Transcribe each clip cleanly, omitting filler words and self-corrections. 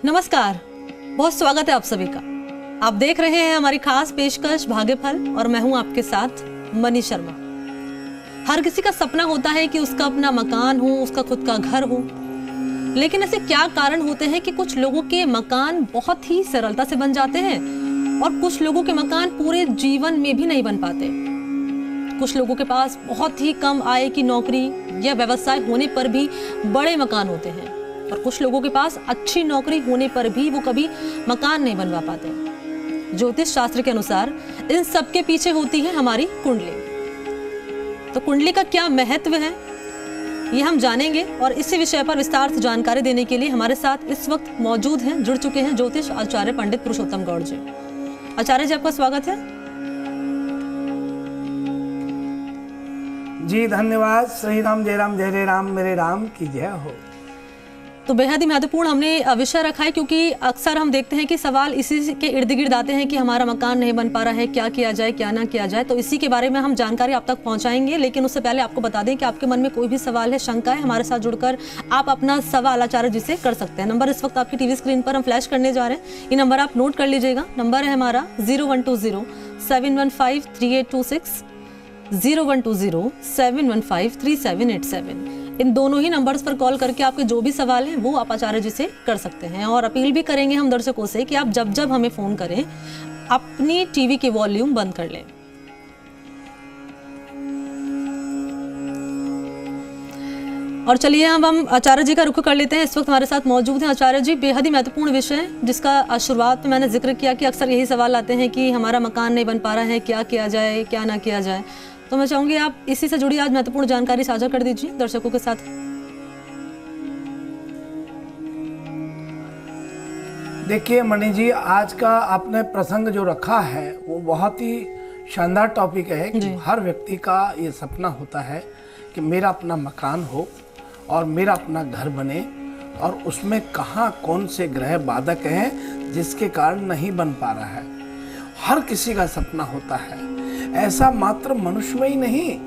नमस्कार, बहुत स्वागत है आप सभी का। आप देख रहे हैं हमारी खास पेशकश भाग्यफल और मैं हूं आपके साथ मनी शर्मा। हर किसी का सपना होता है कि उसका अपना मकान हो, उसका खुद का घर हो, लेकिन ऐसे क्या कारण होते हैं कि कुछ लोगों के मकान बहुत ही सरलता से बन जाते हैं और कुछ लोगों के मकान पूरे जीवन में भी नहीं बन पाते। कुछ लोगों के पास बहुत ही कम आय की नौकरी या व्यवसाय होने पर भी बड़े मकान होते हैं और कुछ लोगों के पास अच्छी नौकरी होने पर भी वो कभी मकान नहीं बनवा पाते। ज्योतिष शास्त्र के अनुसार इन सब के पीछे होती है हमारी कुंडली। तो कुंडली का क्या महत्व है ये हम जानेंगे और इसी विषय पर विस्तार से जानकारी देने के लिए हमारे साथ इस वक्त मौजूद हैं, जुड़ चुके हैं ज्योतिष आचार्य पंडित पुरुषोत्तम गौड़ जी। आचार्य जी, आपका स्वागत है। जी धन्यवाद। श्री राम जय राम जय राम, मेरे राम की जय हो। तो बेहद ही महत्वपूर्ण हमने विषय रखा है क्योंकि अक्सर हम देखते हैं कि सवाल इसी के इर्द गिर्द आते हैं कि हमारा मकान नहीं बन पा रहा है, क्या किया जाए क्या ना किया जाए। तो इसी के बारे में हम जानकारी आप तक पहुंचाएंगे, लेकिन उससे पहले आपको बता दें कि आपके मन में कोई भी सवाल है, शंका है, हमारे साथ जुड़कर आप अपना सवाल आचार्य जी से कर सकते हैं। नंबर इस वक्त आपकी टीवी स्क्रीन पर हम फ्लैश करने जा रहे हैं, ये नंबर आप नोट कर लीजिएगा। नंबर है हमारा 0120-715-3826, 0120-715-3787। इन दोनों ही नंबर्स पर कॉल करके आपके जो भी सवाल हैं वो आप आचार्य जी से कर सकते हैं। और अपील भी करेंगे हम दर्शकों से कि आप जब जब हमें फ़ोन करें अपनी टीवी की वॉल्यूम बंद कर लें। और चलिए हम आचार्य जी का रुख कर लेते हैं। इस वक्त हमारे साथ मौजूद हैं आचार्य जी। बेहद ही महत्वपूर्ण विषय है जिसका शुरुआत में मैंने जिक्र किया कि अक्सर यही सवाल आते हैं कि हमारा मकान नहीं बन पा रहा है, क्या किया जाए क्या ना किया जाए। तो मैं चाहूंगी आप इसी से जुड़ी आज महत्वपूर्ण जानकारी साझा कर दीजिए दर्शकों के साथ। देखिए मणि जी, आज का आपने प्रसंग जो रखा है वो बहुत ही शानदार टॉपिक है कि हर व्यक्ति का ये सपना होता है कि मेरा अपना मकान हो और मेरा अपना घर बने, और उसमें कहाँ कौन से ग्रह बाधक हैं जिसके कारण नहीं बन पा रहा है। हर किसी का सपना होता है। ऐसा मात्र मनुष्य में ही नहीं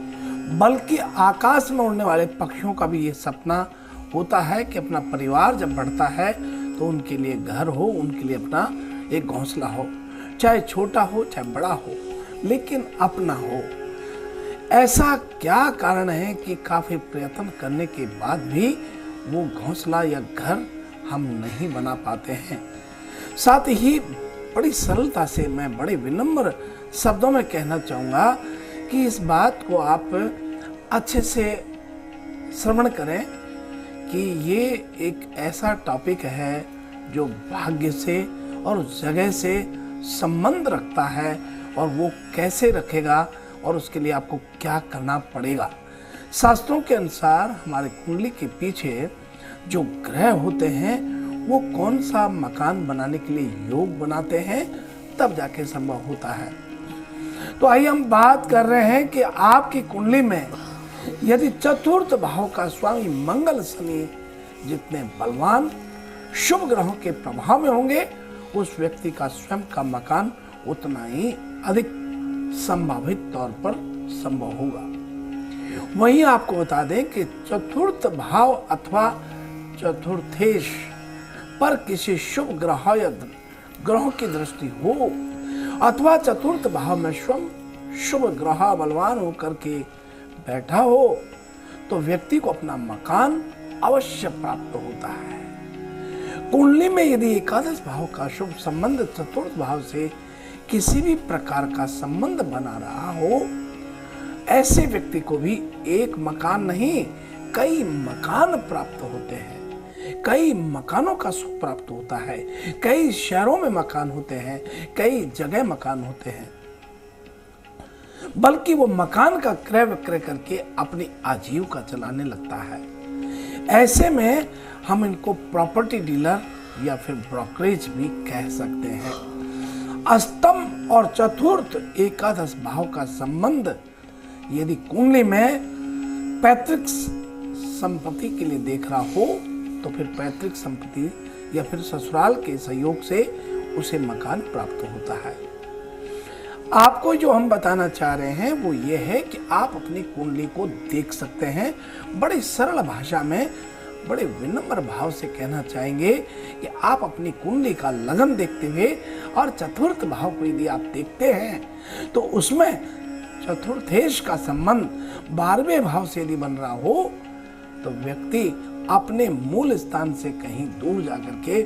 बल्कि आकाश में उड़ने वाले पक्षियों का भी ये सपना होता है कि अपना परिवार जब बढ़ता है तो उनके लिए घर हो, उनके लिए अपना एक घोंसला हो, चाहे छोटा हो चाहे बड़ा हो, लेकिन अपना हो। ऐसा क्या कारण है कि काफी प्रयत्न करने के बाद भी वो घोंसला या घर हम नहीं बना पाते हैं। साथ ही बड़ी सरलता से मैं बड़े विनम्र शब्दों में कहना चाहूँगा कि इस बात को आप अच्छे से श्रवण करें कि ये एक ऐसा टॉपिक है जो भाग्य से और उस जगह से संबंध रखता है, और वो कैसे रखेगा और उसके लिए आपको क्या करना पड़ेगा। शास्त्रों के अनुसार हमारे कुंडली के पीछे जो ग्रह होते हैं वो कौन सा मकान बनाने के लिए योग बनाते हैं, तब जाके संभव होता है। तो आइए हम बात कर रहे हैं कि आपकी कुंडली में यदि चतुर्थ भाव का स्वामी मंगल शनि जितने बलवान शुभ ग्रहों के प्रभाव में होंगे, उस व्यक्ति का स्वयं का मकान उतना ही अधिक संभावित तौर पर संभव होगा। वहीं आपको बता दें कि चतुर्थ भाव अथवा चतुर्थेश पर किसी शुभ ग्रह या ग्रहों की दृष्टि हो अथवा चतुर्थ भाव में स्वयं शुभ ग्रह बलवान होकर के बैठा हो, तो व्यक्ति को अपना मकान अवश्य प्राप्त होता है। कुंडली में यदि एकादश भाव का शुभ संबंध चतुर्थ भाव से किसी भी प्रकार का संबंध बना रहा हो, ऐसे व्यक्ति को भी एक मकान नहीं कई मकान प्राप्त होते हैं। कई मकानों का सुख प्राप्त होता है, कई शहरों में मकान होते हैं, कई जगह मकान होते हैं, बल्कि वो मकान का क्रय विक्रय करके अपनी आजीविका चलाने लगता है। ऐसे में हम इनको प्रॉपर्टी डीलर या फिर ब्रोकरेज भी कह सकते हैं। अष्टम और चतुर्थ एकादश भाव का संबंध यदि कुंडली में पैतृक संपत्ति के लिए देख रहा हो, तो फिर पैतृक संपत्ति या फिर ससुराल के सहयोग से उसे मकान प्राप्त होता है। आपको जो हम बताना चाह रहे हैं वो ये है कि आप अपनी कुंडली को देख सकते हैं। बड़ी सरल भाषा में बड़े विनम्र भाव से कहना चाहेंगे कि आप अपनी कुंडली का लगन देखते हुए और चतुर्थ भाव को यदि आप देखते हैं तो उसमें चतुर्थेश का संबंध 12वें भाव से यदि बन रहा हो तो व्यक्ति अपने मूल स्थान से कहीं दूर जाकर के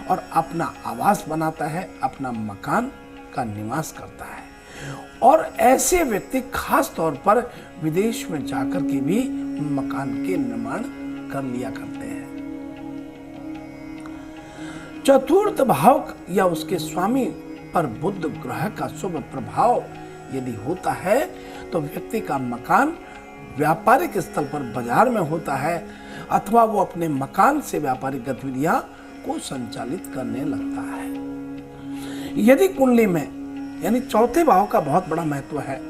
और अपना आवास बनाता है, अपना मकान का निवास करता है। और ऐसे व्यक्ति खास तौर पर विदेश में जाकर के भी मकान के निर्माण कर लिया करते हैं। चतुर्थ भाव या उसके स्वामी पर बुध ग्रह का शुभ प्रभाव यदि होता है तो व्यक्ति का मकान व्यापारिक स्थल पर बाजार में होता है अथवा वो अपने मकान से व्यापारिक गतिविधियां को संचालित करने लगता है। यदि कुंडली में यानी चौथे भाव का बहुत बड़ा महत्व है,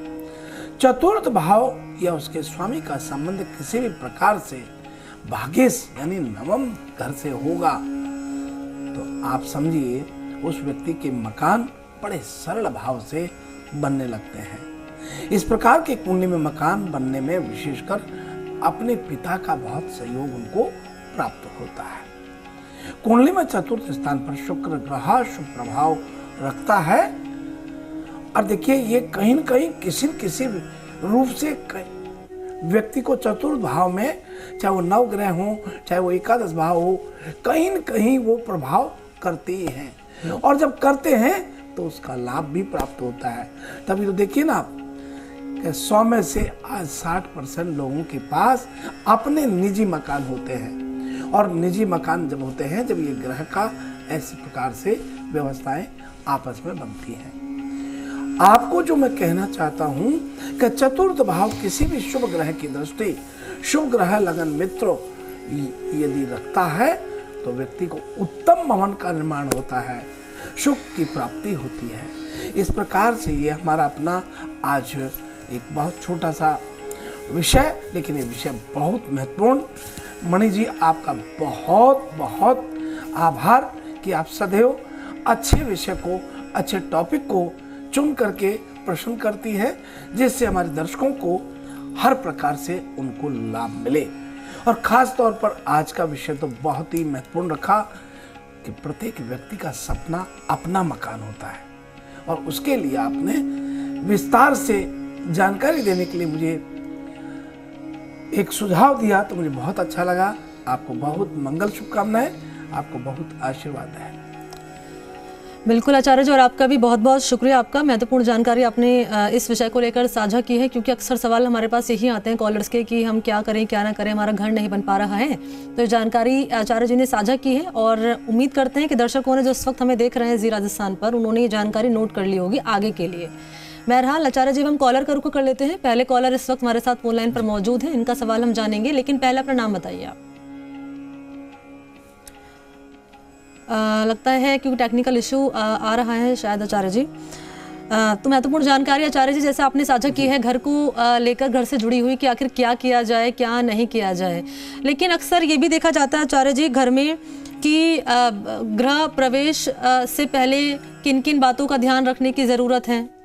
चतुर्थ भाव या उसके स्वामी का संबंध किसी भी प्रकार से भाग्येश यानी नवम घर से होगा तो आप समझिए उस व्यक्ति के मकान बड़े सरल भाव से बनने लगते हैं। इस प्रकार की कुंडली में मकान बनने में विशेषकर अपने पिता का बहुत सहयोग उनको प्राप्त होता है। कुंडली में चतुर्थ स्थान पर शुक्र ग्रह शुभ प्रभाव रखता है और देखिए ये कहीं न कहीं किसी रूप से व्यक्ति को चतुर्थ भाव में, चाहे वो नव ग्रह हो चाहे वो एकादश भाव हो, कहीं न कहीं वो प्रभाव करते ही हैं और जब करते हैं तो उसका लाभ भी प्राप्त होता है। तभी तो देखिए ना आप 100 में से आज 60% लोगों के पास अपने निजी मकान होते हैं और निजी मकान जब होते हैं जब ये ग्रह का ऐसी प्रकार से व्यवस्थाएं आपस में बनती हैं। आपको जो मैं कहना चाहता हूं कि चतुर्थ भाव किसी भी शुभ ग्रह की दृष्टि, शुभ ग्रह लगन मित्र यदि रखता है तो व्यक्ति को उत्तम भवन का निर्माण होता है, सुख की प्राप्ति होती है। इस प्रकार से ये हमारा अपना आज एक बहुत छोटा सा विषय, लेकिन ये विषय बहुत महत्वपूर्ण। मणि जी आपका बहुत बहुत आभार कि आप सदैव अच्छे विषय को, अच्छे टॉपिक को चुन करके प्रश्न करती है जिससे हमारे दर्शकों को हर प्रकार से उनको लाभ मिले। और खास तौर पर आज का विषय तो बहुत ही महत्वपूर्ण रखा कि प्रत्येक व्यक्ति का सपना अपना मकान होता है और उसके लिए आपने विस्तार से जानकारी देने के लिए मुझे एक सुझाव दिया तो मुझे बहुत अच्छा लगा। आपको बहुत मंगल शुभकामनाएं, आपको बहुत आशीर्वाद है। बिल्कुल आचार्य जी, और आपका भी बहुत बहुत शुक्रिया। आपका महत्वपूर्ण जानकारी आपने इस विषय को लेकर साझा की है, क्योंकि अक्सर सवाल हमारे पास यही आते हैं कॉलर्स के कि हम क्या करें क्या ना करें, हमारा घर नहीं बन पा रहा है। तो जानकारी आचार्य जी ने साझा की है और उम्मीद करते हैं कि दर्शकों ने जो इस वक्त हमें देख रहे हैं जी राजस्थान पर, उन्होंने ये जानकारी नोट कर ली होगी आगे के लिए। बहरहाल आचार्य जी हम कॉलर का रुख कर लेते हैं। पहले कॉलर इस वक्त हमारे साथ फोन लाइन पर मौजूद है, इनका सवाल हम जानेंगे, लेकिन पहले अपना नाम बताइए आप। लगता है क्योंकि टेक्निकल इशू आ रहा है शायद आचार्य जी। तो महत्वपूर्ण जानकारी आचार्य जी जैसे आपने साझा की है घर को लेकर, घर से जुड़ी हुई कि आखिर क्या किया जाए क्या नहीं किया जाए। लेकिन अक्सर ये भी देखा जाता है आचार्य जी घर में कि गृह प्रवेश से पहले किन किन बातों का ध्यान रखने की ज़रूरत है,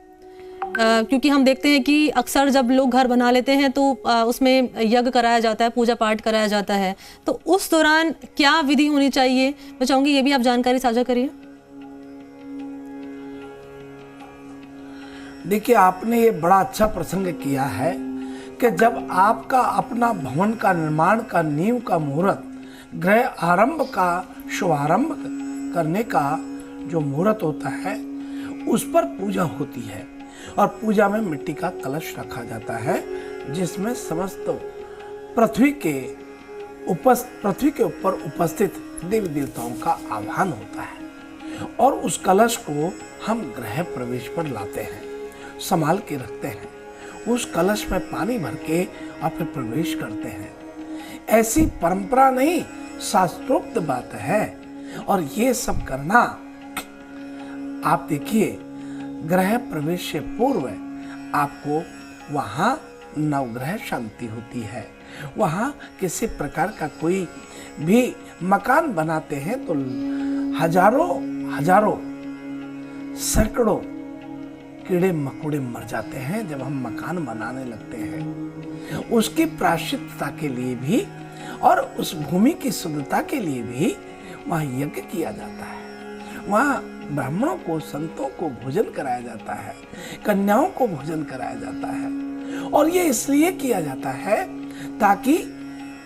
क्योंकि हम देखते हैं कि अक्सर जब लोग घर बना लेते हैं तो उसमें यज्ञ कराया जाता है, पूजा पाठ कराया जाता है, तो उस दौरान क्या विधि होनी चाहिए, मैं चाहूंगी ये भी आप जानकारी साझा करिए। देखिए आपने ये बड़ा अच्छा प्रसंग किया है कि जब आपका अपना भवन का निर्माण का नींव का मुहूर्त, गृह आरंभ का शुभारंभ करने का जो मुहूर्त होता है उस पर पूजा होती है और पूजा में मिट्टी का कलश रखा जाता है जिसमें समस्त पृथ्वी के ऊपर उपस्थित देवी देवताओं का आह्वान होता है और उस कलश को हम गृह प्रवेश पर लाते हैं, संभाल के रखते हैं, उस कलश में पानी भर के और फिर प्रवेश करते हैं। ऐसी परंपरा नहीं, शास्त्रोक्त बात है। और ये सब करना, आप देखिए गृह प्रवेश से पूर्व आपको वहाँ नवग्रह शांति होती है, वहाँ किसी प्रकार का कोई भी मकान बनाते हैं तो हजारों सैकड़ों कीड़े मकोड़े मर जाते हैं जब हम मकान बनाने लगते हैं। उसकी प्रायश्चित्तता के लिए भी और उस भूमि की शुद्धता के लिए भी वहाँ यज्ञ किया जाता है। वहाँ ब्राह्मणों को, संतों को भोजन कराया जाता है, कन्याओं को भोजन कराया जाता है। और ये इसलिए किया जाता है ताकि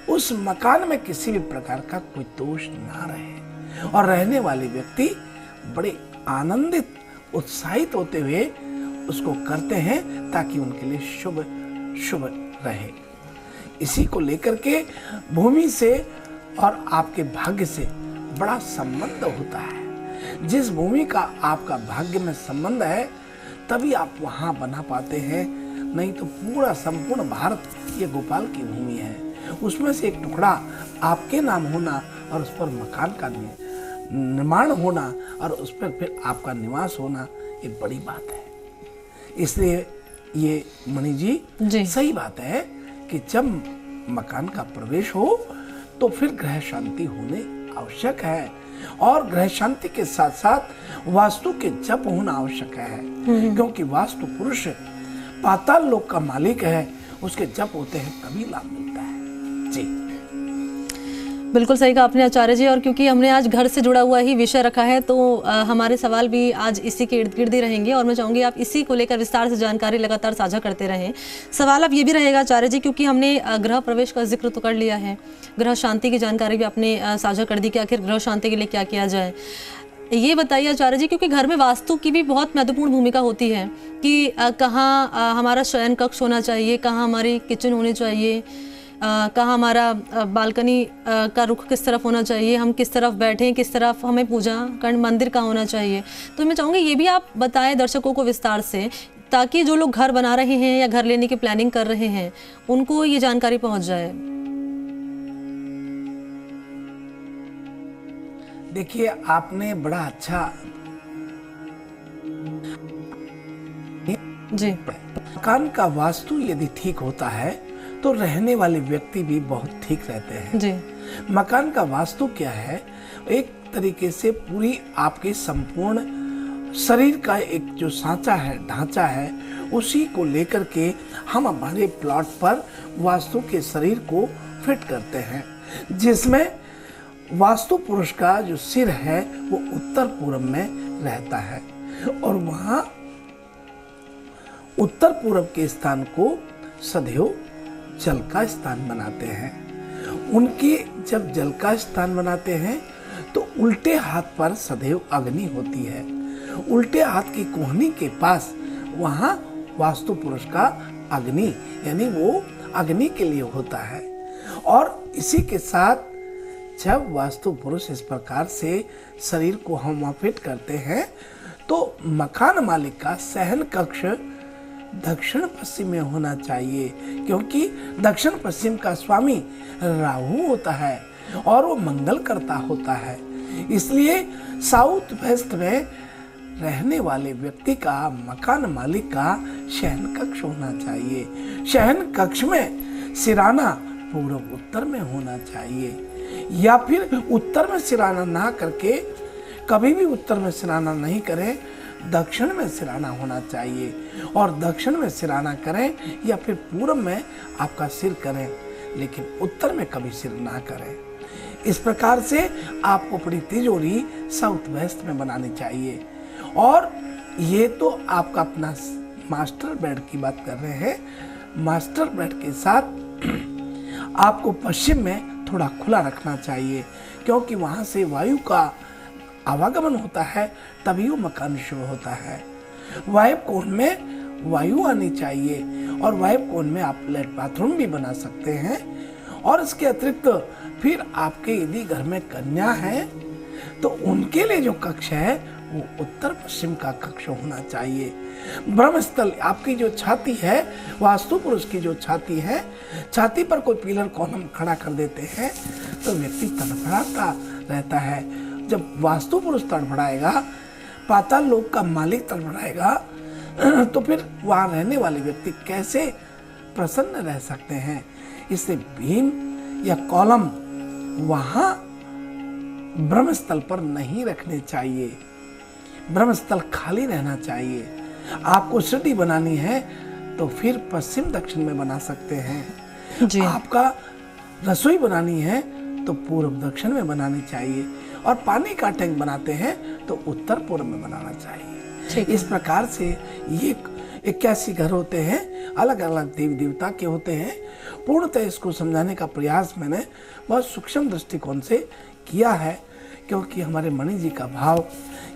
उस मकान में किसी भी प्रकार का कोई दोष ना रहे और रहने वाले व्यक्ति बड़े आनंदित, उत्साहित होते हुए उसको करते हैं ताकि उनके लिए शुभ शुभ रहे। इसी को लेकर के भूमि से और आपके भाग्य से बड़ा संबंध होता है। जिस भूमि का आपका भाग्य में संबंध है तभी आप वहां बना पाते हैं, नहीं तो पूरा संपूर्ण भारत ये गोपाल की भूमि है। उसमें से एक टुकड़ा आपके नाम होना और उस पर मकान का निर्माण होना और उस पर फिर आपका निवास होना, ये बड़ी बात है। इसलिए ये मणि जी सही बात है कि जब मकान का प्रवेश हो तो फिर ग्रह शांति होने आवश्यक है, और ग्रह शांति के साथ साथ वास्तु के जप होना आवश्यक है, क्योंकि वास्तु पुरुष पाताल लोक का मालिक है, उसके जप होते हैं तभी लाभ मिलता है। जी बिल्कुल सही कहा आपने आचार्य जी। और क्योंकि हमने आज घर से जुड़ा हुआ ही विषय रखा है तो हमारे सवाल भी आज इसी के इर्द गिर्द ही रहेंगे, और मैं चाहूँगी आप इसी को लेकर विस्तार से जानकारी लगातार साझा करते रहें। सवाल अब ये भी रहेगा आचार्य जी, क्योंकि हमने ग्रह प्रवेश का जिक्र तो कर लिया है, ग्रह शांति की जानकारी भी आपने साझा कर दी कि आखिर ग्रह शांति के लिए क्या किया जाए। ये बताइए आचार्य जी, क्योंकि घर में वास्तु की भी बहुत महत्वपूर्ण भूमिका होती है कि कहाँ हमारा शयन कक्ष होना चाहिए, कहाँ हमारी किचन होनी चाहिए, कहाँ हमारा बालकनी का रुख किस तरफ होना चाहिए, हम किस तरफ बैठें, किस तरफ हमें पूजा करने, मंदिर कहाँ होना चाहिए। तो मैं चाहूँगी ये भी आप बताएं दर्शकों को विस्तार से, ताकि जो लोग घर बना रहे हैं या घर लेने की प्लानिंग कर रहे हैं उनको ये जानकारी पहुँच जाए। देखिए, आपने बड़ा अच्छा जी, मकान का वास्तु यदि ठीक होता है तो रहने वाले व्यक्ति भी बहुत ठीक रहते हैं। जी। मकान का वास्तु क्या है? एक तरीके से पूरी आपके संपूर्ण शरीर का एक जो सांचा है, ढांचा है, उसी को लेकर के हम हमारे प्लॉट पर वास्तु के शरीर को फिट करते हैं, जिसमें वास्तु पुरुष का जो सिर है वो उत्तर पूर्व में रहता है, और वहां उत्तर पूर्व के स्थान को सदैव जल का स्थान बनाते हैं। उनके जब जल का स्थान बनाते हैं तो उल्टे हाथ पर सदैव अग्नि होती है। उल्टे हाथ की कोहनी के पास वहां वास्तु पुरुष का अग्नि, यानी वो अग्नि के लिए होता है। और इसी के साथ जब वास्तु पुरुष इस प्रकार से शरीर को हम वहां फिट करते हैं तो मकान मालिक का शयन कक्ष दक्षिण पश्चिम में होना चाहिए, क्योंकि दक्षिण पश्चिम का स्वामी राहु होता है और वो मंगल करता होता है। इसलिए साउथ वेस्ट में रहने वाले व्यक्ति का, मकान मालिक का शयन कक्ष होना चाहिए। शयन कक्ष में सिराना पूर्व उत्तर में होना चाहिए, या फिर उत्तर में सिराना ना करके, कभी भी उत्तर में सिराना नहीं करें, दक्षिण में सिराना होना चाहिए। और दक्षिण में सिराना करें या फिर पूर्व में आपका सिर करें, लेकिन उत्तर में कभी सिर ना करें। इस प्रकार से आपको अपनी तिजोरी साउथ वेस्ट में बनानी चाहिए। और ये तो आपका अपना मास्टर बेड की बात कर रहे हैं। मास्टर बेड के साथ आपको पश्चिम में थोड़ा खुला रखना चाहिए, क्योंकि वहां से वायु का आवागमन होता है, तभी वो मकान शुभ होता है। वायु कोण में वायु आनी चाहिए, और वायु कोण में आप लेट बाथरूम भी बना सकते हैं। और इसके अतिरिक्त फिर आपके यदि घर में कन्या है तो उनके लिए जो कक्ष है वो उत्तर पश्चिम का कक्ष होना चाहिए। ब्रह्मस्थल, आपकी जो छाती है, वास्तु पुरुष की जो छाती है, छाती पर कोई पिलर कॉलम खड़ा कर देते हैं तो व्यक्ति तड़फड़ाता रहता है। जब वास्तु पुरुष तड़फड़ाएगा, पाताल लोक का मालिक तड़फड़ाएगा, तो फिर वहां रहने वाले व्यक्ति कैसे प्रसन्न रह सकते हैं। इसलिए भीम या कॉलम वहां ब्रह्मस्थल पर नहीं रखने चाहिए, ब्रह्मस्थल खाली रहना चाहिए। आपको सिटी बनानी है तो फिर पश्चिम दक्षिण में बना सकते हैं। जी। आपका रसोई बनानी है तो पूर्व दक्षिण में बनानी चाहिए, और पानी का टैंक बनाते हैं तो उत्तर पूर्व में बनाना चाहिए। इस प्रकार से ये 81 घर होते हैं, अलग अलग देवी देवता के होते हैं। पूर्णतः इसको समझाने का प्रयास मैंने बहुत सूक्ष्म दृष्टिकोण से किया है, क्योंकि हमारे मणि जी का भाव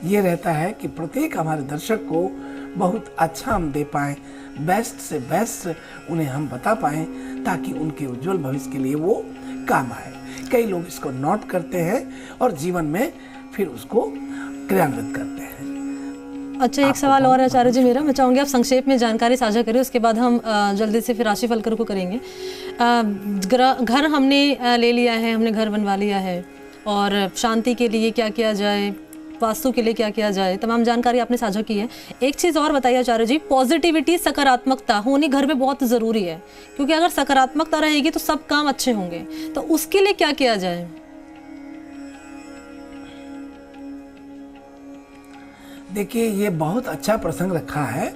ये रहता है कि प्रत्येक हमारे दर्शक को बहुत अच्छा हम दे पाएं, बेस्ट से बेस्ट उन्हें हम बता पाएं, ताकि उनके उज्जवल भविष्य के लिए वो काम आए। कई लोग इसको नोट करते हैं और जीवन में फिर उसको क्रियान्वित करते हैं। अच्छा, एक सवाल और आचार्य जी मेरा, मैं चाहूँगी आप संक्षेप में जानकारी साझा करें, उसके बाद हम जल्दी से फिर राशि फल को करेंगे। घर हमने ले लिया है, हमने घर बनवा लिया है, और शांति के लिए क्या किया जाए, वास्तु के लिए क्या किया जाए, तमाम जानकारी आपने साझा की है। एक चीज़ और बताइए आचार्य जी, पॉजिटिविटी, सकारात्मकता होनी घर में बहुत ज़रूरी है, क्योंकि अगर सकारात्मकता रहेगी तो सब काम अच्छे होंगे, तो उसके लिए क्या किया जाए? देखिए, ये बहुत अच्छा प्रसंग रखा है।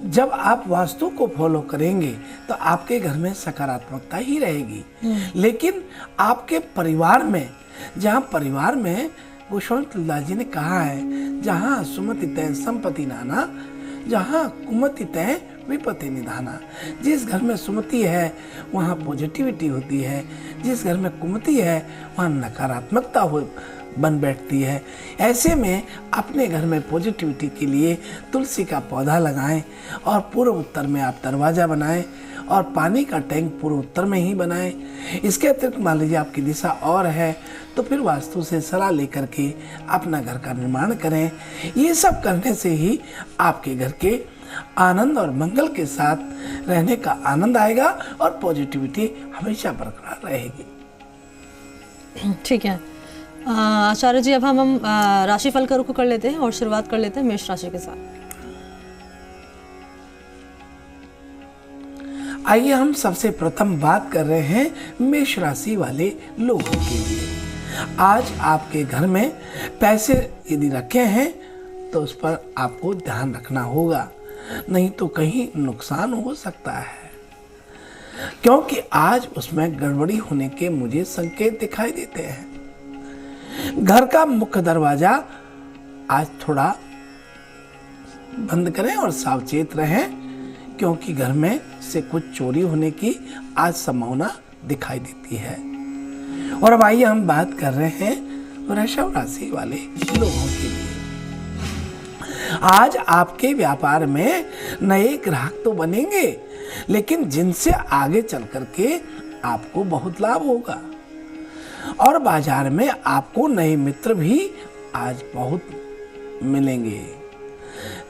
जब आप वास्तु को फॉलो करेंगे तो आपके घर में सकारात्मकता ही रहेगी। लेकिन आपके परिवार में, जहाँ परिवार में गोस्वामी तुलसीदास जी ने कहा है, जहाँ सुमति तय संपत्ति नाना, जहाँ कुमति तय विपत्ति निधाना। जिस घर में सुमति है वहाँ पॉजिटिविटी होती है, जिस घर में कुमति है वहाँ नकारात्मकता बन बैठती है। ऐसे में अपने घर में पॉजिटिविटी के लिए तुलसी का पौधा लगाएं, और पूर्व उत्तर में आप दरवाजा बनाएं, और पानी का टैंक पूर्व उत्तर में ही बनाएं। इसके अतिरिक्त मान लीजिए आपकी दिशा और है तो फिर वास्तु से सलाह लेकर के अपना घर का निर्माण करें। ये सब करने से ही आपके घर के आनंद और मंगल के साथ रहने का आनंद आएगा, और पॉजिटिविटी हमेशा बरकरार रहेगी। ठीक है आचार्य जी, अब हम राशिफल का रुख कर लेते हैं और शुरुआत कर लेते हैं मेष राशि के साथ। आइए हम सबसे प्रथम बात कर रहे हैं मेष राशि वाले लोगों के लिए। आज आपके घर में पैसे यदि रखे हैं तो उस पर आपको ध्यान रखना होगा, नहीं तो कहीं नुकसान हो सकता है, क्योंकि आज उसमें गड़बड़ी होने के मुझे संकेत दिखाई देते हैं। घर का मुख्य दरवाजा आज थोड़ा बंद करें और सावचेत रहें, क्योंकि घर में से कुछ चोरी होने की आज संभावना दिखाई देती है। और अब आइए हम बात कर रहे हैं वृषभ राशि वाले लोगों के लिए। आज आपके व्यापार में नए ग्राहक तो बनेंगे, लेकिन जिनसे आगे चल करके आपको बहुत लाभ होगा, और बाजार में आपको नए मित्र भी आज बहुत मिलेंगे।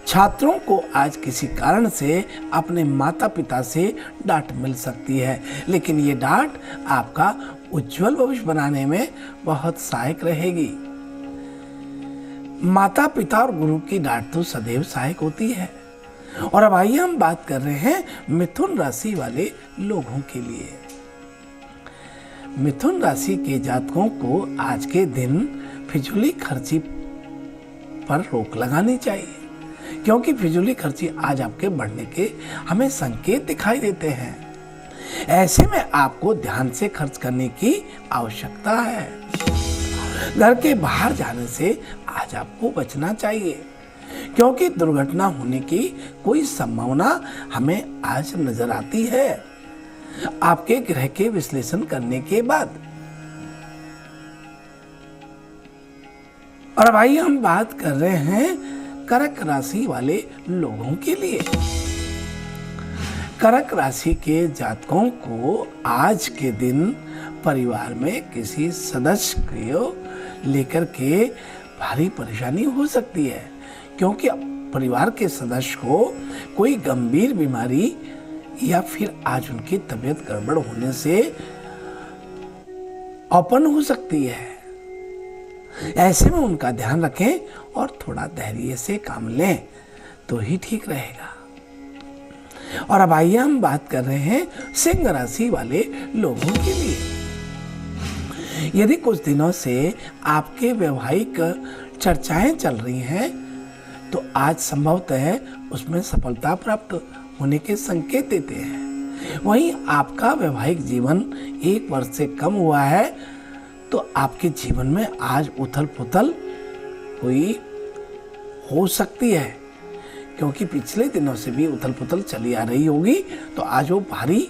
छात्रों को आज किसी कारण से अपने माता पिता से डांट मिल सकती है, लेकिन ये डांट आपका उज्जवल भविष्य बनाने में बहुत सहायक रहेगी। माता पिता और गुरु की डांट तो सदैव सहायक होती है। और अब आइए हम बात कर रहे हैं मिथुन राशि वाले लोगों के लिए। मिथुन राशि के जातकों को आज के दिन फिजूली खर्ची पर रोक लगानी चाहिए, क्योंकि फिजूली खर्ची आज आपके बढ़ने के हमें संकेत दिखाई देते हैं। ऐसे में आपको ध्यान से खर्च करने की आवश्यकता है। घर के बाहर जाने से आज आपको बचना चाहिए, क्योंकि दुर्घटना होने की कोई संभावना हमें आज नजर आती है आपके ग्रह के विश्लेषण करने के बाद। और अब आइए हम बात कर रहे हैं कर्क राशि वाले लोगों के लिए। कर्क राशि के जातकों को आज के दिन परिवार में किसी सदस्य को लेकर के भारी परेशानी हो सकती है, क्योंकि परिवार के सदस्य को कोई गंभीर बीमारी या फिर आज उनकी तबीयत गड़बड़ होने से ओपन हो सकती है। ऐसे में उनका ध्यान रखें और थोड़ा धैर्य से काम लें तो ही ठीक रहेगा। और अब आइए हम बात कर रहे हैं सिंह राशि वाले लोगों के लिए। यदि कुछ दिनों से आपके वैवाहिक चर्चाएं चल रही हैं तो आज संभवतः उसमें सफलता प्राप्त होने के संकेत देते हैं। वहीं आपका वैवाहिक जीवन 1 वर्ष से कम हुआ है तो आपके जीवन में आज उथल पुथल हुई हो सकती है, क्योंकि पिछले दिनों से भी उथल पुथल चली आ रही होगी, तो आज वो भारी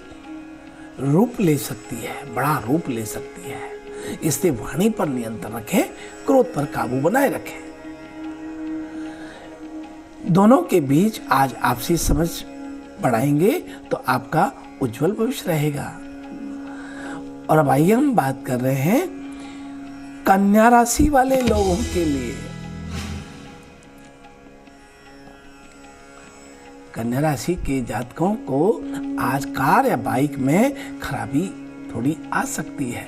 रूप ले सकती है, बड़ा रूप ले सकती है। इसलिए वाणी पर नियंत्रण रखें, क्रोध पर काबू बनाए रखें। दोनों के बीच आज आपसी समझ बढ़ाएंगे तो आपका उज्जवल भविष्य रहेगा। और अब आइए हम बात कर रहे हैं कन्या राशि वाले लोगों के लिए। कन्या राशि के जातकों को आज कार या बाइक में खराबी थोड़ी आ सकती है,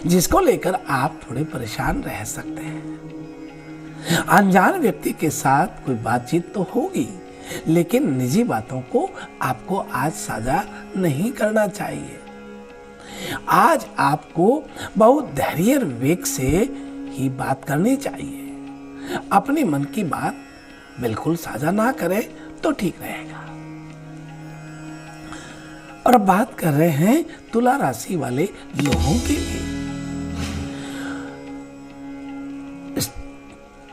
जिसको लेकर आप थोड़े परेशान रह सकते हैं। अनजान व्यक्ति के साथ कोई बातचीत तो होगी, लेकिन निजी बातों को आपको आज साझा नहीं करना चाहिए। आज आपको बहुत धैर्य और विवेक से ही बात करनी चाहिए। अपने मन की बात बिल्कुल साझा ना करें तो ठीक रहेगा। और अब बात कर रहे हैं तुला राशि वाले लोगों के लिए।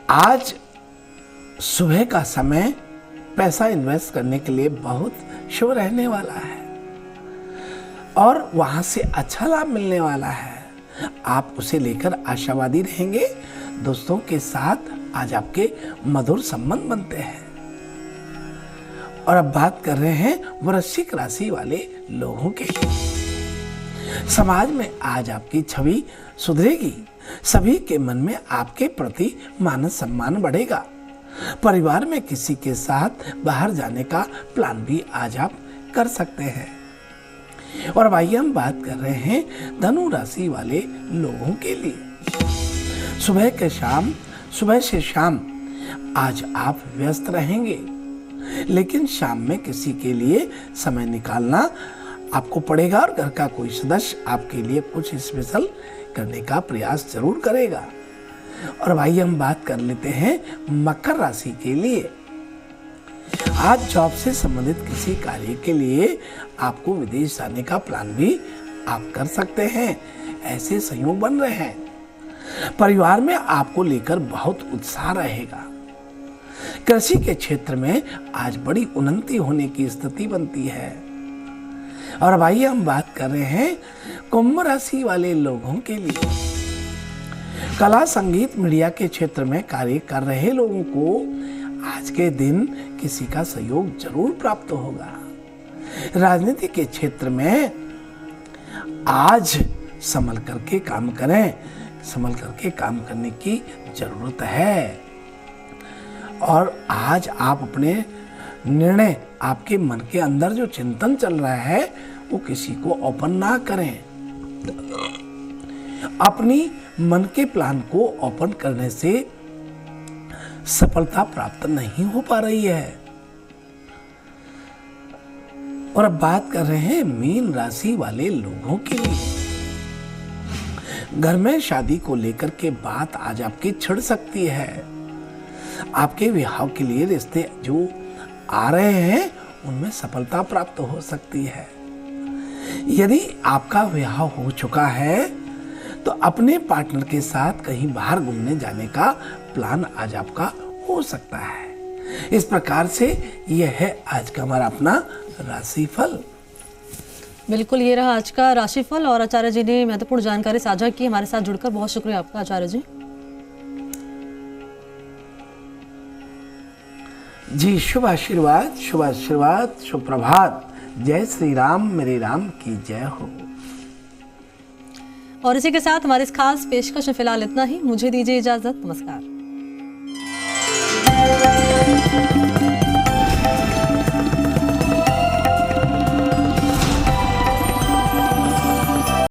आज सुबह का समय पैसा इन्वेस्ट करने के लिए बहुत शुभ रहने वाला है और वहां से अच्छा लाभ मिलने वाला है। आप उसे लेकर आशावादी रहेंगे। दोस्तों के साथ आज आपके मधुर संबंध बनते हैं। और अब बात कर रहे हैं वृश्चिक राशि वाले लोगों के लिए। समाज में आज आपकी छवि सुधरेगी। सभी के मन में आपके प्रति मान सम्मान बढ़ेगा। परिवार में किसी के साथ बाहर जाने का प्लान भी आज आप कर सकते हैं। और अब आइए हम बात कर रहे हैं धनु राशि वाले लोगों के लिए। सुबह से शाम आज आप व्यस्त रहेंगे, लेकिन शाम में किसी के लिए समय निकालना आपको पड़ेगा और घर का कोई सदस्य आपके लिए कुछ स्पेशल करने का प्रयास जरूर करेगा। और भाई हम बात कर लेते हैं मकर राशि के लिए। आज जॉब से संबंधित किसी कार्य के लिए आपको विदेश जाने का प्लान भी आप कर सकते हैं। ऐसे संयोग बन रहे हैं। परिवार में आपको लेकर बहुत उत्साह रहेगा। कृषि के क्षेत्र में आज बड़ी उन्नति होने की स्थिति बनती है। और अब आइए हम बात कर रहे हैं कुंभ राशि वाले लोगों के लिए। कला, संगीत, मीडिया के क्षेत्र में कार्य कर रहे लोगों को आज के दिन किसी का सहयोग जरूर प्राप्त होगा। राजनीति के क्षेत्र में आज संभल करके काम करें, संभल करके काम करने की जरूरत है। और आज आप अपने निर्णय, आपके मन के अंदर जो चिंतन चल रहा है वो किसी को ओपन ना करें। अपनी मन के प्लान को ओपन करने से सफलता प्राप्त नहीं हो पा रही है। और अब बात कर रहे हैं मीन राशि वाले लोगों के लिए। घर में शादी को लेकर के बात आज आपकी छिड़ सकती है। आपके विवाह के लिए रिश्ते जो आ रहे हैं उनमें सफलता प्राप्त हो सकती है। यदि आपका विवाह हो चुका है तो अपने पार्टनर के साथ कहीं बाहर घूमने जाने का प्लान आज आपका हो सकता है। इस प्रकार से यह है आज का हमारा अपना राशिफल। बिल्कुल, ये रहा आज का राशिफल और आचार्य जी ने महत्वपूर्ण जानकारी साझा की हमारे साथ जुड़कर। बहुत शुक्रिया आपका आचार्य जी। जी शुभ आशीर्वाद, शुभ आशीर्वाद, शुभ प्रभात। जय श्री राम, मेरे राम की जय हो। और इसी के साथ हमारे इस खास पेशकश में फिलहाल इतना ही। मुझे दीजिए इजाजत। नमस्कार।